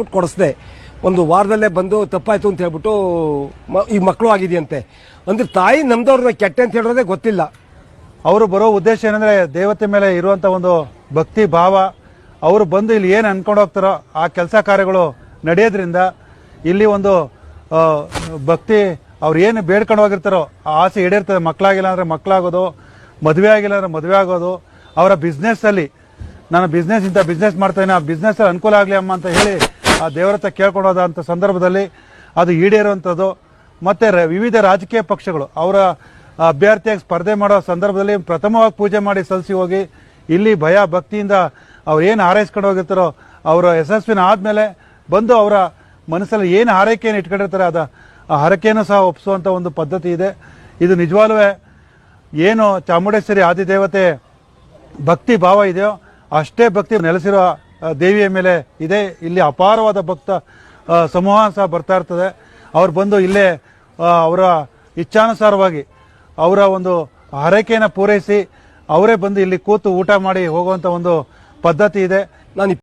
ಕೊಡಿಸ್ದೆ ಒಂದು ವಾರದಲ್ಲೇ ಬಂದು ತಪ್ಪಾಯ್ತು ಅಂತ ಹೇಳ್ಬಿಟ್ಟು ಈ ಮಕ್ಕಳು ಆಗಿದೆಯಂತೆ ಅಂದ್ರೆ ತಾಯಿ ನಮ್ದವ್ರನ್ನ ಕೆಟ್ಟ ಅಂತ ಹೇಳೋದೇ ಗೊತ್ತಿಲ್ಲ. ಅವರು ಬರೋ ಉದ್ದೇಶ ಏನಂದ್ರೆ ದೇವತೆ ಮೇಲೆ ಇರುವಂತ ಒಂದು ಭಕ್ತಿ ಭಾವ, ಅವರು ಬಂದು ಇಲ್ಲಿ ಏನು ಅನ್ಕೊಂಡು ಹೋಗ್ತಾರೋ ಆ ಕೆಲಸ ಕಾರ್ಯಗಳು ನಡೆಯೋದ್ರಿಂದ ಇಲ್ಲಿ ಒಂದು ಭಕ್ತಿ ಅವ್ರು ಏನು ಬೇಡ್ಕೊಂಡು ಹೋಗಿರ್ತಾರೋ ಆ ಆಸೆ ಈಡೇರ್ತದೆ. ಮಕ್ಕಳಾಗಿಲ್ಲ ಅಂದ್ರೆ ಮಕ್ಕಳಾಗೋದು, ಮದುವೆ ಆಗಿಲ್ಲ ಅಂದ್ರೆ ಮದುವೆ ಆಗೋದು, ಅವರ ಬಿಸ್ನೆಸ್ ಅಲ್ಲಿ ನಾನು ಇಂಥ ಬಿಸ್ನೆಸ್ ಮಾಡ್ತೇನೆ, ಆ ಬಿಸ್ನೆಸ್ ಅಲ್ಲಿ ಅನುಕೂಲ ಆಗಲಿ ಅಮ್ಮ ಅಂತ ಹೇಳಿ ಆ ದೇವರ ಹತ್ರ ಕೇಳ್ಕೊಂಡೋದಂಥ ಸಂದರ್ಭದಲ್ಲಿ ಅದು ಈಡೇರುವಂಥದ್ದು. ಮತ್ತು ವಿವಿಧ ರಾಜಕೀಯ ಪಕ್ಷಗಳು ಅವರ ಅಭ್ಯರ್ಥಿಯಾಗಿ ಸ್ಪರ್ಧೆ ಮಾಡೋ ಸಂದರ್ಭದಲ್ಲಿ ಪ್ರಥಮವಾಗಿ ಪೂಜೆ ಮಾಡಿ ಸಲ್ಲಿಸಿ ಹೋಗಿ ಇಲ್ಲಿ ಭಯ ಭಕ್ತಿಯಿಂದ ಅವ್ರು ಏನು ಹಾರೈಸ್ಕೊಂಡು ಹೋಗಿರ್ತಾರೋ ಅವರ ಯಶಸ್ವಿನ ಆದಮೇಲೆ ಬಂದು ಅವರ ಮನಸ್ಸಲ್ಲಿ ಏನು ಹಾರೈಕೆಯನ್ನು ಇಟ್ಕೊಂಡಿರ್ತಾರೆ ಆ ಹರಕೆಯನ್ನು ಸಹ ಒಪ್ಪಿಸುವಂಥ ಒಂದು ಪದ್ಧತಿ ಇದೆ. ಇದು ನಿಜವಾಗ್ಲೂ ಏನು ಚಾಮುಂಡೇಶ್ವರಿ ಆದಿದೇವತೆ ಭಕ್ತಿ ಭಾವ ಇದೆಯೋ ಅಷ್ಟೇ ಭಕ್ತಿ ನೆಲೆಸಿರುವ ದೇವಿಯ ಮೇಲೆ ಇದೆ. ಇಲ್ಲಿ ಅಪಾರವಾದ ಭಕ್ತ ಸಮೂಹ ಸಹ ಬರ್ತಾ ಇರ್ತದೆ. ಅವ್ರು ಬಂದು ಇಲ್ಲೇ ಅವರ ಇಚ್ಛಾನುಸಾರವಾಗಿ ಅವರ ಒಂದು ಹರಕೆಯನ್ನು ಪೂರೈಸಿ ಅವರೇ ಬಂದು ಇಲ್ಲಿ ಕೂತು ಊಟ ಮಾಡಿ ಹೋಗುವಂಥ ಒಂದು ಪದ್ಧತಿ ಇದೆ. ನಾನು